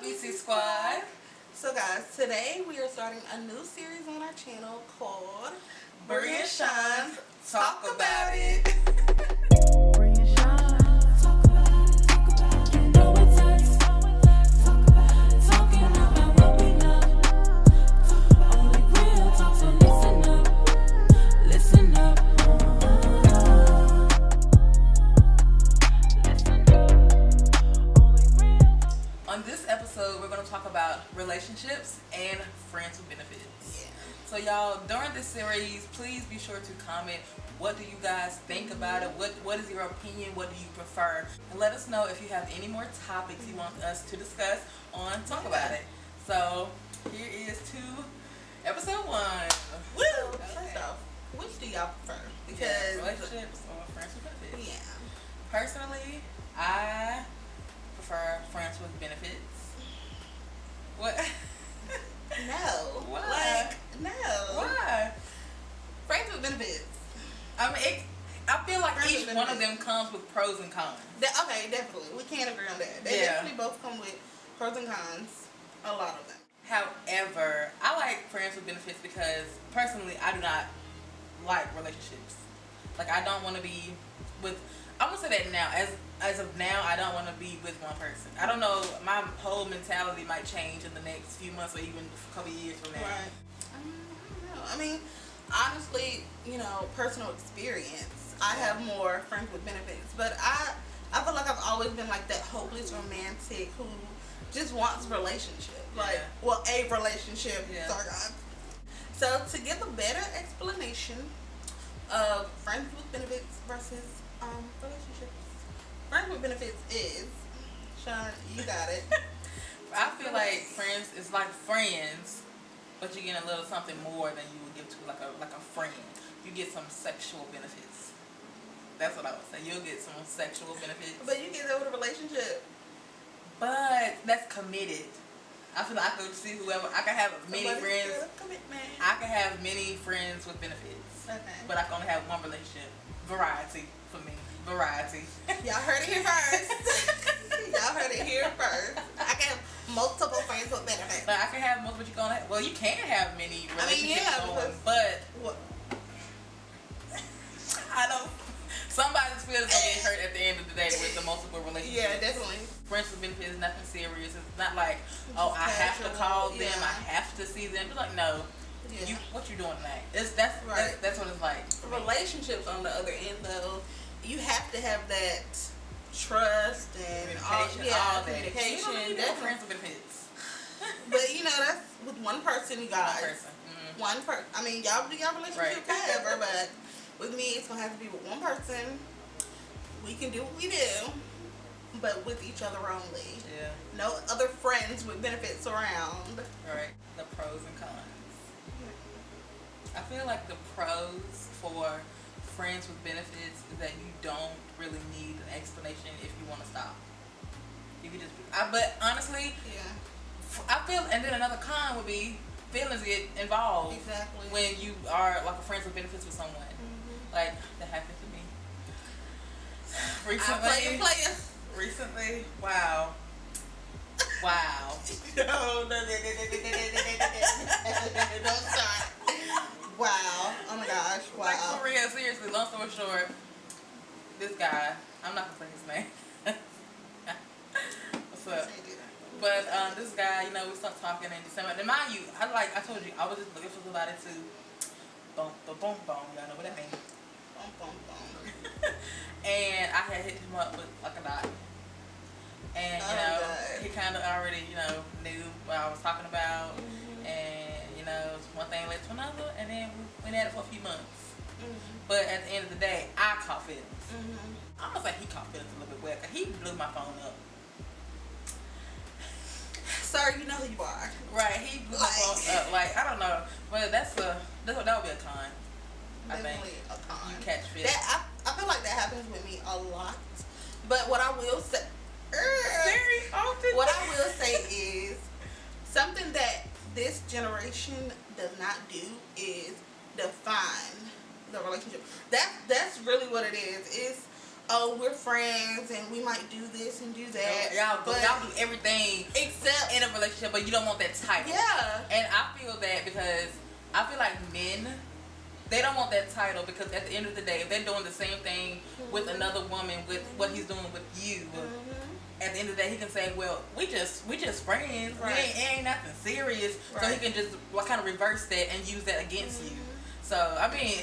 BC Squad. So guys, today we are starting a new series on our channel called Brie and Chaun Talk About It. On this episode, we're going to talk about relationships and friends with benefits. Yeah. So y'all, during this series, please be sure to comment what do you guys think about it, what is your opinion, what do you prefer, and let us know if you have any more topics you want us to discuss on Talk About It. So here is to episode 1. Woo! First off, which do y'all prefer? Because relationships or friends with benefits. yeah. Personally, I prefer friends with benefits. What? No. Why? No. Why? Friends with benefits. I mean, I feel like Friends each with one of benefits. them comes with pros and cons. Okay, definitely. We can't agree on that. They definitely both come with pros and cons. A lot of them. However, I like friends with benefits because personally, I do not like relationships. Like, I don't want to be with. I'm gonna say that now. As of now, I don't want to be with one person. I don't know. My whole mentality might change in the next few months or even a couple of years from now. Right. I don't know. I mean, honestly, personal experience. I have more friends with benefits, but I feel like I've always been like that hopeless romantic who just wants a relationship. Like, well, a relationship. Yeah. Sorry, guys. So to give a better explanation of friends with benefits versus relationships, friends with benefits is, Chaun, you got it. I feel like friends is like friends, but you get a little something more than you would give to like a friend. You get some sexual benefits. That's what I would say. You'll get some sexual benefits. But you get that with a relationship. But that's committed. I feel like I could see whoever. I can have many friends. Commitment. I can have many friends with benefits. Okay. But I can only have one relationship. Variety for me. Variety. Y'all heard it here first. Y'all heard it here first. I can have multiple friends with benefits. But I can have most. But you gonna have, well, you can have many relationships going, but what? I don't. Somebody's feelings gonna get hurt at the end of the day with the multiple relationships. Yeah, definitely. Friends with benefits is nothing serious. It's not like, oh, I have to call them, I have to see them. It's like, no, what you doing tonight? That's what it's like. Relationships on the other end though, you have to have that trust and communication. You don't need friends with benefits. But that's with one person, you guys. One person. Mm-hmm. One person. I mean, y'all do y'all relationship forever, but with me, it's gonna have to be with one person. We can do what we do, but with each other only. Yeah. No other friends with benefits around. Right. The pros and cons. I feel like the pros for friends with benefits is that you don't really need an explanation if you want to stop. You can just. But honestly, I feel, and then another con would be feelings get involved. Exactly. When you are like a friends with benefits with someone. Like, that happened to me recently. Recently, wow. No, don't start. Wow. Oh my gosh. Wow. Like, for real, seriously, long story short, this guy, I'm not gonna say his name. What's up? But this guy, we stopped talking in December. And mind you, I told you, I was just looking for somebody to boom. Y'all know what that means. Boom. And I had hit him up with like a dot. And he kind of already knew what I was talking about. And one thing led to another, and then we went at it for a few months. But at the end of the day, I caught feelings. I'm gonna say he caught feelings a little bit well, 'cause he blew my phone up. Sir, you know who you are. Right, he blew my phone up. Like, I don't know, but that would be a con. Definitely a con. You catch feelings. I feel like that happens with me a lot. But what I will say, very often. What I will say is something that this generation does not do is define the relationship. That's really what it is. It's we're friends and we might do this and do that. Y'all do everything except in relationship, but you don't want that title. Yeah. And I feel that because I feel like men, they don't want that title because at the end of the day, if they're doing the same thing with another woman, with what he's doing with you, at the end of the day, he can say, "Well, we just friends. Right. It ain't nothing serious." Right. So he can just kind of reverse that and use that against you. So I mean,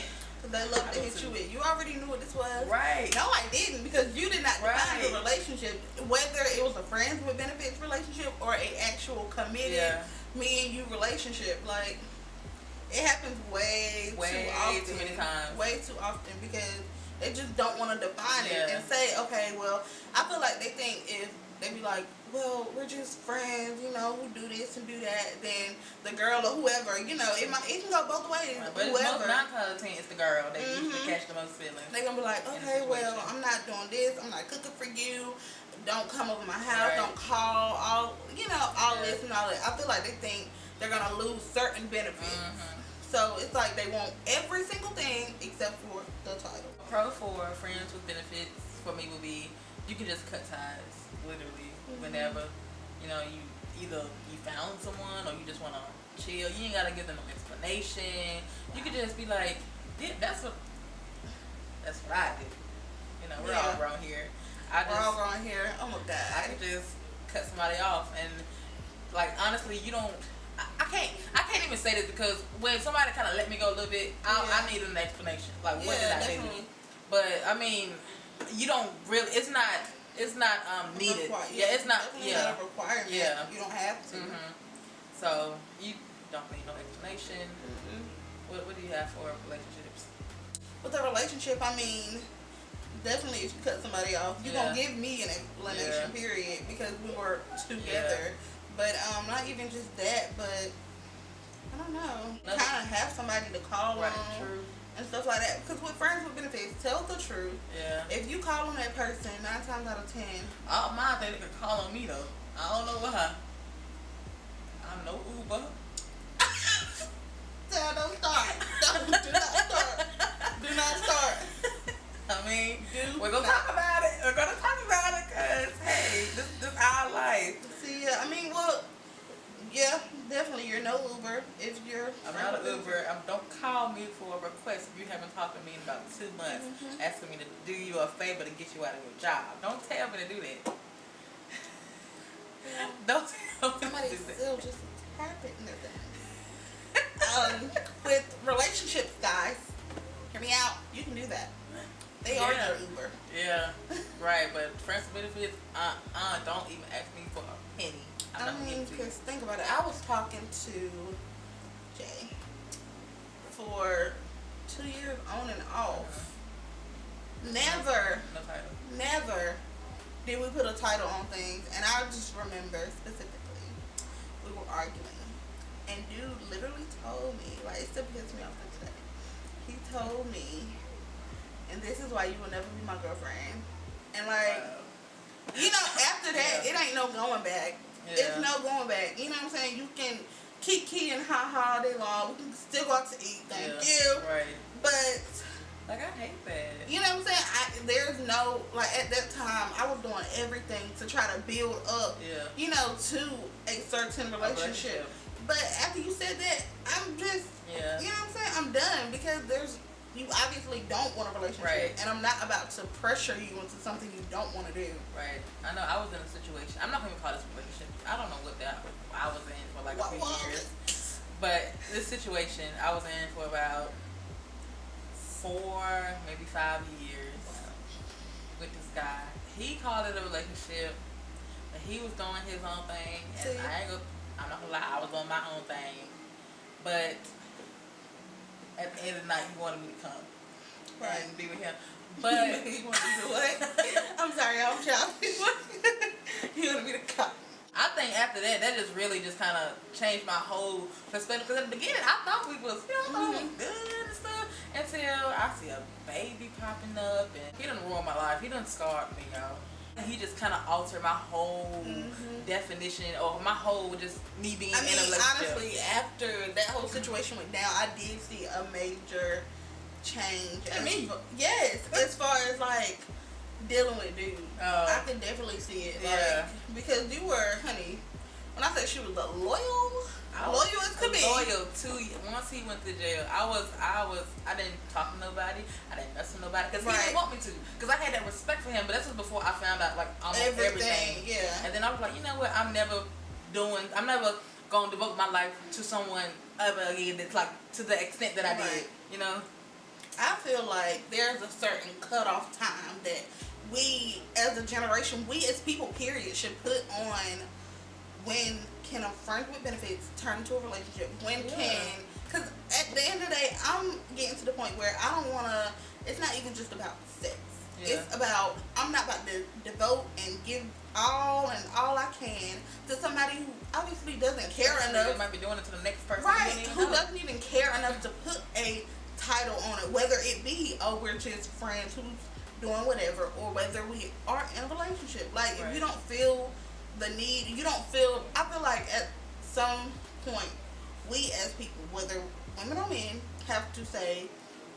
they love to hit you with. You already knew what this was. Right. No, I didn't, because you did not define Right. the relationship, whether it was a friends with benefits relationship or a actual committed me and you relationship. Like, it happens way too often. Too many times. Way too often, because they just don't want to define it and say, okay, well, I feel like they think if they be like, well, we're just friends, you know, we do this and do that, then the girl or whoever, you know, it can go both ways. Right, but whoever. most 9 out of 10 it's the girl that usually catch the most feelings. They're gonna be like, okay, well, I'm not doing this, I'm not cooking for you, don't come over my house, don't call, all this and all that. I feel like they think they're gonna lose certain benefits. So it's like they want every single thing except for the title. Pro for friends with benefits for me would be, you can just cut ties, literally, whenever. You know, you either you found someone or you just want to chill. You ain't got to give them no explanation. You could just be like, yeah, that's what I do. You know, we're all grown here. We're all grown here. Oh my God. I could just cut somebody off, and like, honestly, you don't. I can't even say this, because when somebody kind of let me go a little bit, I need an explanation. Like, what did I do? But I mean, you don't really. It's not needed. It's not. Not a requirement. You don't have to. So you don't need no explanation. What do you have for relationships? With a relationship, I mean, definitely if you cut somebody off, you're gonna give me an explanation. Period, because we were together. But not even just that, but I don't know. Kind of have somebody to call on and stuff like that. Because with friends with benefits, tell the truth. If you call on that person 9 times out of 10, I don't mind that they could call on me though. I don't know why. I'm no Uber. Don't start. Do not start. Do not start. I mean, we're gonna talk about it. We're gonna talk about it, because hey, this is our life. See, I mean, well, yeah, definitely you're no Uber if you're. I'm not an Uber. Don't call me for a request if you haven't talked to me in about 2 months, asking me to do you a favor to get you out of your job. Don't tell me to do that. Don't tell me Somebody to do that. still just tapping their thing. With relationships, guys, hear me out. You can do that. They are your Uber. Yeah, right. But friends with benefits, don't even ask me for a penny. I mean, because think about it. I was talking to Jay for 2 years on and off. Never did we put a title on things. And I just remember specifically, we were arguing. And dude literally told me, like, it still pisses me off to today. He told me, and this is why you will never be my girlfriend. And like, you know, after that, it ain't no going back. It's no going back. You know what I'm saying? You can kiki and ha-ha all day long. We can still go out to eat. Thank you. Right. But like, I hate that. You know what I'm saying? There's no, like, at that time, I was doing everything to try to build up, you know, to a certain relationship. But after you said that, I'm just, you know what I'm saying? I'm done, because you obviously don't want a relationship. And I'm not about to pressure you into something you don't want to do. Right. I know I was in a situation. I'm not going to call this a relationship. I don't know what I was in for like a few years. But this situation, I was in for about 4, maybe 5 years with this guy. He called it a relationship, but he was doing his own thing. And I'm not gonna lie, I was doing my own thing. But at the end of the night, he wanted me to come and be with him. But he wanted me to what? I'm sorry, I'm shopping. He wanted me to come. I think after that just really just kind of changed my whole perspective. Because at the beginning, I thought we was, good and stuff. Until I see a baby popping up, and he done ruined my life. He done scarred me, y'all. He just kind of altered my whole definition, or my whole just me being in a relationship. Honestly, after that whole situation went down, I did see a major change. Yes, as far as like dealing with dudes, I could definitely see it. Like, because you were, honey. When I say like she was loyal as could be. Loyal to once he went to jail. I didn't talk to nobody. I didn't mess with nobody because he didn't want me to. Because I had that respect for him. But this was before I found out like almost everything. Yeah. And then I was like, you know what? I'm never gonna devote my life to someone ever again. That's like to the extent that I did. You know. I feel like there's a certain cutoff time that we, as a generation, we as people, period, should put on when can a friend with benefits turn into a relationship? When can, because at the end of the day, I'm getting to the point where I don't want to, it's not even just about sex. Yeah. It's about, I'm not about to devote and give all I can to somebody who obviously doesn't care enough. They might be doing it to the next person. Right, who doesn't even care enough to put a title on it, whether it be, oh, we're just friends who's doing whatever, or whether we are in a relationship. Like, if you don't feel the need, I feel like at some point, we as people, whether women or men, have to say,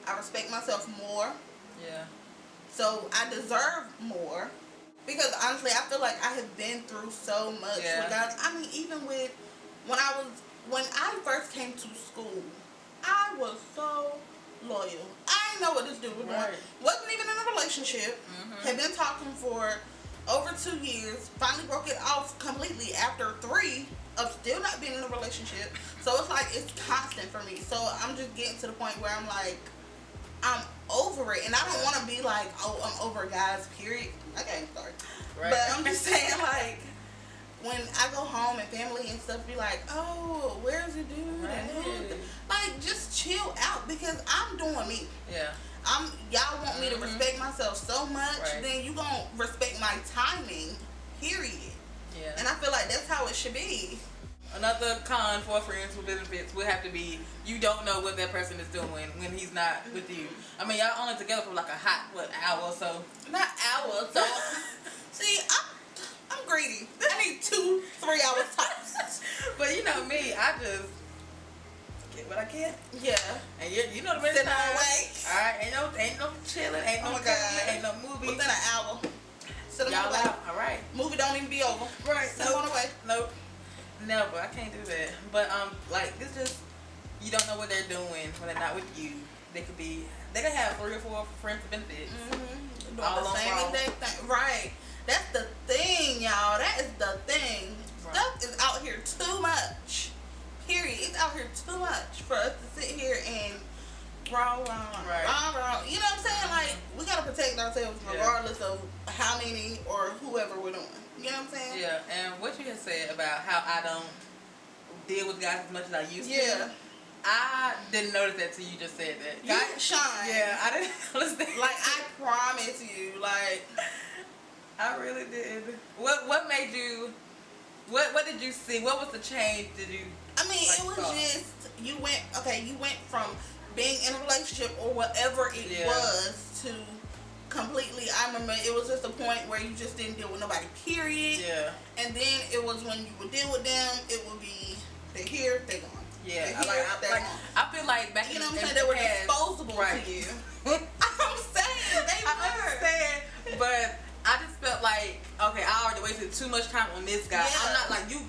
I respect myself more. Yeah. So I deserve more. Because honestly, I feel like I have been through so much with guys. I mean, even with, when I first came to school, I was so loyal. I didn't know what this dude was doing. Wasn't even in a relationship. Had been talking for over 2 years. Finally broke it off completely after 3 of still not being in a relationship. So it's like, it's constant for me. So I'm just getting to the point where I'm like, I'm over it. And I don't want to be like, oh, I'm over guys, period. Okay, sorry. But I'm just saying, like, when I go home and family and stuff be like, oh, where's your dude? Like, just chill out, because I'm doing me. Yeah. Y'all want me to respect myself so much, then you gonna respect my timing, period. Yeah. And I feel like that's how it should be. Another con for friends with benefits would have to be, you don't know what that person is doing when he's not with you. I mean, y'all only together for like a hot, hour or so? Not hour, so. See, I'm greedy. I need 2-3 hours tops. But you know me, I just get what I get. Yeah. And you know the best time. Alright, ain't no chilling, ain't no ain't no movie. Within an hour. Sit y'all out. Alright. Movie don't even be over. Right. Sit on the way. Nope. Never. I can't do that. But like, it's just, you don't know what they're doing when they're not with you. They could have 3 or 4 friends with benefits. All the same exact thing. Right. That's the thing, y'all. That is the thing. Stuff is out here too much. Period. It's out here too much for us to sit here and rah. You know what I'm saying? Like, we gotta protect ourselves regardless of how many or whoever we're doing. You know what I'm saying? Yeah. And what you had said about how I don't deal with guys as much as I used to. I didn't notice that till you just said that. Chaun. Yeah, I didn't notice that. Like, I promise you, like, I really did. What made you? What did you see? What was the change? Did you? I mean, it was just you went from being in a relationship or whatever it was to completely. I remember it was just a point where you just didn't deal with nobody. Period. Yeah. And then it was when you would deal with them, it would be they're here, they're gone. Yeah. I feel like back you know what I'm saying, they were disposable to you. I'm saying they were. I understand, but I just felt like, okay, I already wasted too much time on this guy. I'm not like you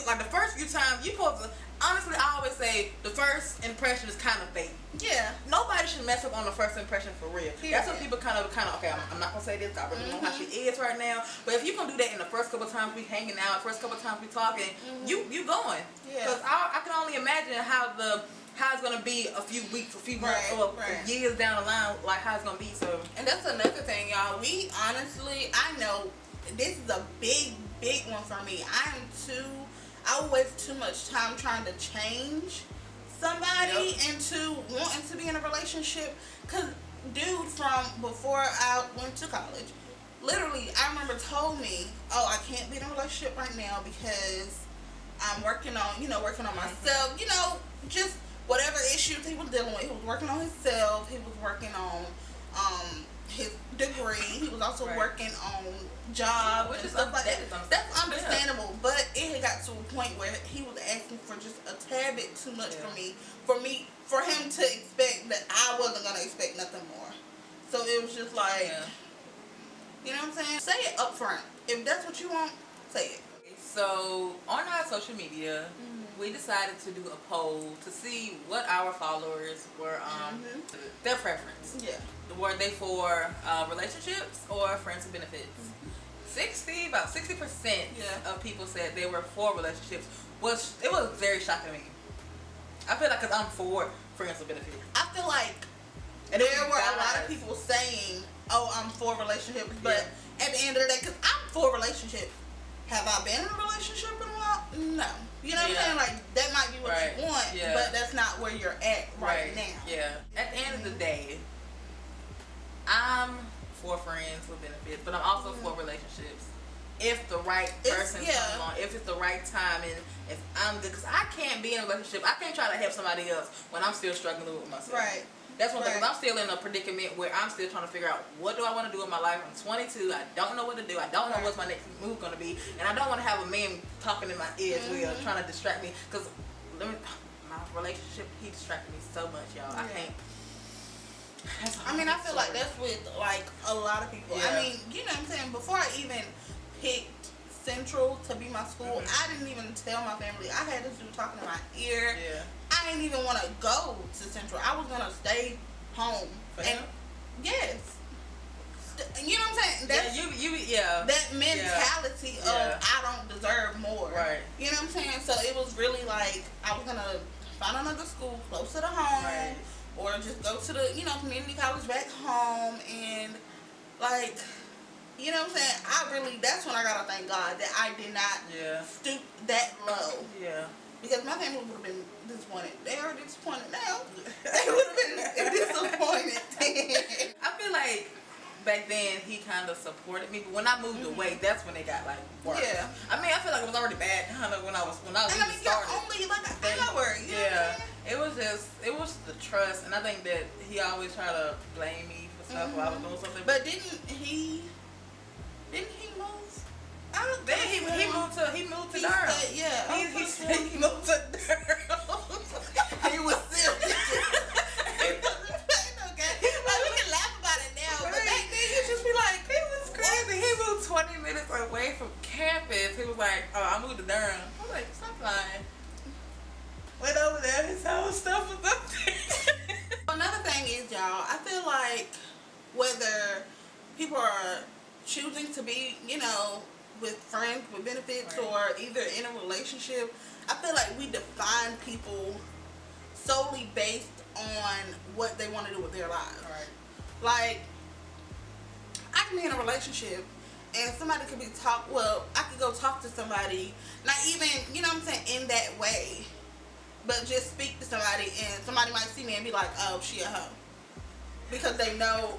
like the first few times you supposed to. Honestly, I always say the first impression is kind of fake. Yeah. Nobody should mess up on the first impression for real. Period. That's what people kind of okay, I'm not gonna say this, I really know how she is right now. But if you gonna do that in the first couple of times we hanging out, first couple of times we talking, you going. Yeah. Because I can only imagine how it's gonna be a few weeks, a few months, or years down the line, like how it's gonna be. So, and that's another thing, y'all. We honestly, I know this is a big one for me. I waste too much time trying to change somebody into wanting to be in a relationship. Cause dude from before I went to college, literally, I remember told me, "Oh, I can't be in a relationship right now because I'm working on myself. You know, just." Whatever issues he was dealing with, he was working on himself. He was working on his degree. He was also working on job and stuff like that. That's understandable, but it had got to a point where he was asking for just a tad bit too much for him to expect that I wasn't gonna expect nothing more. So it was just like, you know what I'm saying? Say it up front. If that's what you want, say it. So on our social media, we decided to do a poll to see what our followers were, their preference. Yeah. Were they for relationships or friends with benefits? About 60% of people said they were for relationships. It was very shocking to me. I feel like, because I'm for friends with benefits. I feel like there were a lot of people saying, oh, I'm for relationships, but at the end of the day, because I'm for relationships, have I been in a relationship in a while? No. You know what I'm saying? Like, that might be what you want, but that's not where you're at right now. Yeah. At the end of the day, I'm for friends with benefits, but I'm also for relationships. If the right person comes along, if it's the right time, and if I'm good, because I can't be in a relationship. I can't try to help somebody else when I'm still struggling with myself. Right. That's one thing. Because I'm still in a predicament where I'm still trying to figure out, what do I want to do in my life? I'm 22. I don't know what to do. I don't know what's my next move going to be, and I don't want to have a man talking in my ears trying to distract me. Because my relationship, he distracted me so much, y'all. I can't. I mean, I feel like that's with like a lot of people. I mean, you know what I'm saying? Before I even picked Central to be my school, I didn't even tell my family. I had this dude talking in my ear. Yeah. I didn't even want to go to Central. I was gonna stay home. And yes, you know what I'm saying? That's, that mentality of I don't deserve more. Right. You know what I'm saying? So it was really like I was gonna find another school closer to home. Right. Or just go to the, community college back home and, like, you know what I'm saying? That's when I gotta thank God that I did not stoop that low. Yeah. Because my family would have been disappointed. They are disappointed now. They would have been disappointed then. I feel like back then he kind of supported me, but when I moved away, that's when it got like worse. Yeah. I mean, I feel like it was already bad kind of when I was and I mean, started. Only like an hour. You know what I'm saying? It was the trust, and I think that he always tried to blame me for stuff while I was doing something. But didn't he move? I don't think he moved to Durham. He said he moved to Durham. He was serious. We can laugh about it now, but back then you just be like, he was crazy. He moved 20 minutes away from campus. He was like, oh, I moved to Durham. I was like, stop lying. Went over there, his whole stuff was up there. Another thing is, y'all, I feel like whether people are choosing to be, with friends with benefits or either in a relationship, I feel like we define people solely based on what they want to do with their lives. Right. Like, I can be in a relationship and somebody could be I could go talk to somebody, not even, in that way, but just speak to somebody and somebody might see me and be like, oh, she a hoe. Because they know,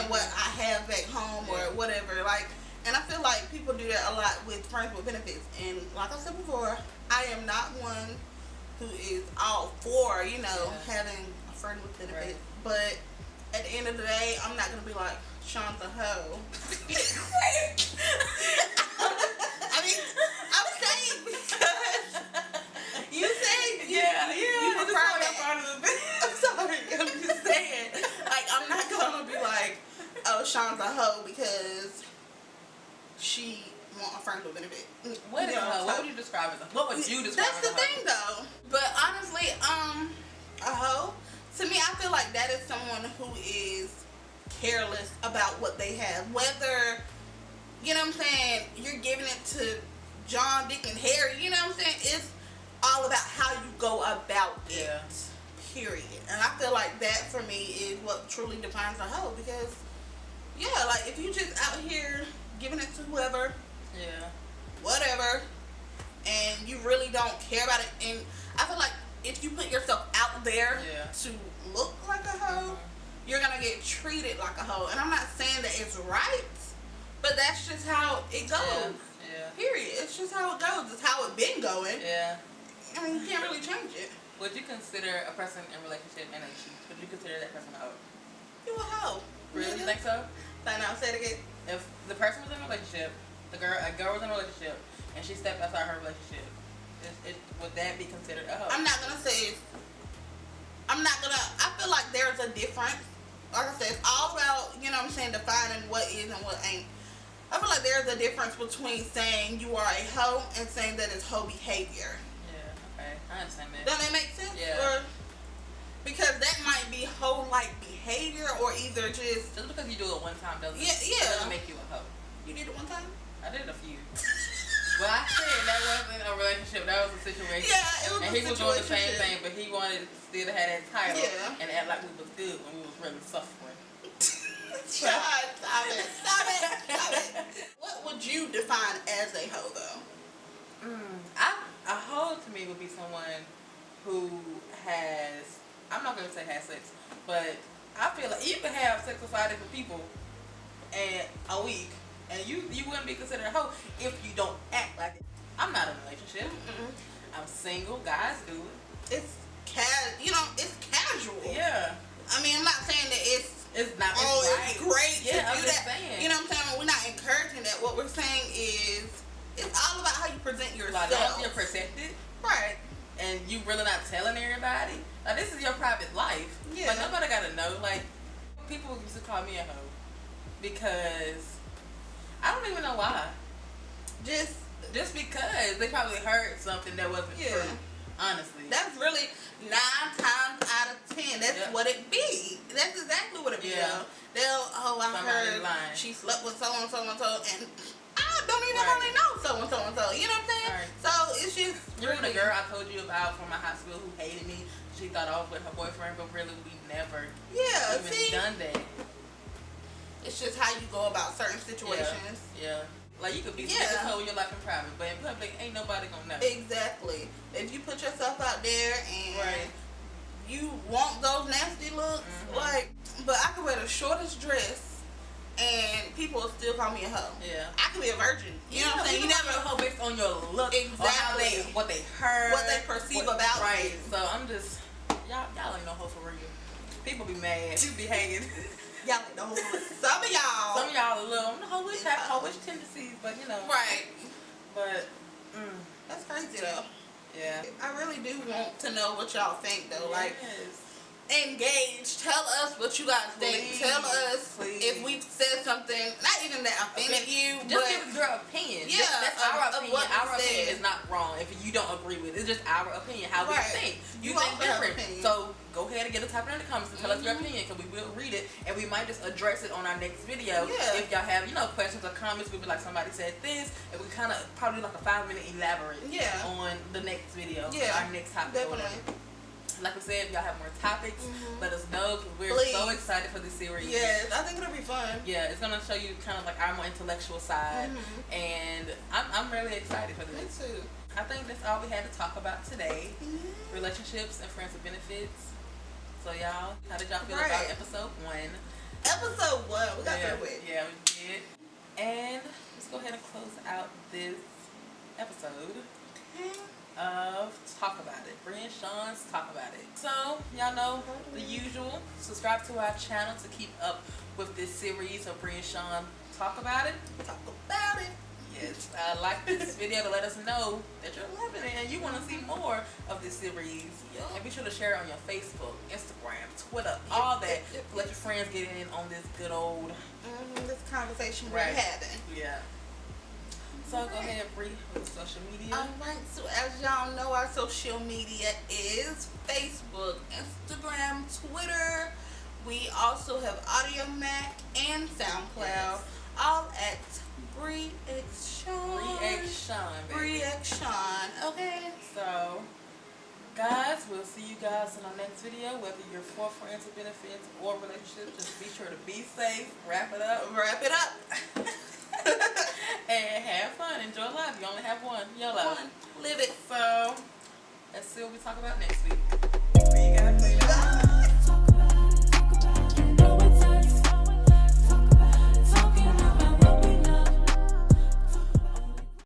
what I have back home or whatever. Like, and I feel like people do that a lot with friends with benefits. And like I said before, I am not one who is all for, having a friend with benefits. Right. But at the end of the day, I'm not going to be like, Chaun's a hoe. I mean, I'm saying because you say you prefer that part of the business. I'm sorry, I'm just saying. Like, I'm not going to be like, oh, Chaun's a hoe because she want a friend with benefit. What is a hoe? What would you describe as a hoe? What would you describe as a hoe? That's the thing, though. But honestly, a hoe, to me, I feel like that is someone who is careless about what they have. Whether, you're giving it to John, Dick, and Harry, you know what I'm saying? It's all about how you go about it. Period. And I feel like that, for me, is what truly defines a hoe. Because, like, if you just out here giving it to whoever, whatever, and you really don't care about it, and I feel like if you put yourself out there to look like a hoe, you're gonna get treated like a hoe. And I'm not saying that it's right, but that's just how it goes. Period. It's just how it goes. It's how it's been going. I mean, you can't really change it. Would you consider a person in a relationship and would you consider that person a hoe? You a hoe. Really? You think so? Now say it again. If the person was in a relationship, a girl was in a relationship, and she stepped outside her relationship, would that be considered a hoe? I'm not gonna say. I feel like there's a difference. Like I said, it's all about, defining what is and what ain't. I feel like there's a difference between saying you are a hoe and saying that it's hoe behavior. Yeah, okay. I understand that. Does that make sense? Yeah. Or, because that might be hoe-like behavior, or either just because you do it one time doesn't make you a hoe. You did it one time? I did a few. Well, I said that wasn't a relationship. That was a situation. Yeah, it was. And he was doing the same thing, but he wanted still to have that title and act like we was good when we was really suffering. God, stop it. Stop it. Stop it. What would you define as a hoe, though? A hoe to me would be someone who has, I'm not going to say has sex, but I feel like you can have sex with 5 different people in a week, and you wouldn't be considered a hoe if you don't act like it. I'm not in a relationship. I'm single. Guys do it. It's it's casual. Yeah. I mean, I'm not saying that it's not it's great to I'm do just that. saying. You know what I'm saying? We're not encouraging that. What we're saying is it's all about how you present yourself. Like, once you're protected, right, and you really not telling everybody, like, this is your private life. Yeah. Like, nobody gotta know. Like, people used to call me a hoe because I don't even know why. Just because they probably heard something that wasn't true. Honestly, that's really 9 times out of 10. That's what it be. That's exactly what it be. Yeah. I heard lying. She slept with so and so and so, and I don't even really know so and so and so. You know what I'm saying? Right. So it's just really the girl I told you about from my high school who hated me. She thought I was with her boyfriend, but really we never even done that. It's just how you go about certain situations. Yeah. Like, you could be successful in your life in private, but in public, ain't nobody gonna know. Exactly. If you put yourself out there and you want those nasty looks, but I could wear the shortest dress and people will still call me a hoe. Yeah. I could be a virgin. You know what I'm saying? You never a hoe based on your look, exactly. or how what they heard, what they perceive about you. So I'm just, y'all ain't no hoe for real. People be mad. People be hanging. Y'all ain't no hoe. Some of y'all a little hoish, have hoish tendencies, but you know. Right. But that's crazy though. Yeah. I really do want to know what y'all think though. Like, engage. Tell us what you guys think. Tell us if we've said something, not even that offended you, just but give us your opinion. Yeah, that's our opinion. Our opinion said. is not wrong if you don't agree with it. It's just our opinion, how we think. You think different. So go ahead and get a type in the comments and tell us your opinion, because we will read it and we might just address it on our next video. If y'all have questions or comments, we'll be like, somebody said this, and we kind of probably like a 5-minute elaborate on the next video. Our next topic. Definitely. Like we said, if y'all have more topics, let us know, because we're so excited for this series. Yes, I think it'll be fun. Yeah, it's going to show you kind of like our more intellectual side, and I'm really excited for this. Me too. I think that's all we had to talk about today. Relationships and friends with benefits. So y'all, how did y'all feel about episode 1? Episode 1, we got through it. Yeah, we did. And let's go ahead and close out this episode of Talk About It. Bree and Chaun's Talk About It. So, y'all know the usual. Subscribe to our channel to keep up with this series of Bree and Chaun Talk About It. Talk about it. Yes. Like this video to let us know that you're loving it and you want to see more of this series. And be sure to share it on your Facebook, Instagram, Twitter, all that. Let your friends get in on this good old this conversation we're having. Yeah. So go ahead, Bree, with social media. Alright, so as y'all know, our social media is Facebook, Instagram, Twitter. We also have Audio Mac and SoundCloud. All at Bree X Chaun. Bree X Chaun, baby. Bree X Chaun. Okay. So, guys, we'll see you guys in our next video. Whether you're for friends with benefits or relationships, just be sure to be safe. Wrap it up. Wrap it up. And have fun. Enjoy life. You only have one. YOLO. Live it. So, let's see what we talk about next week.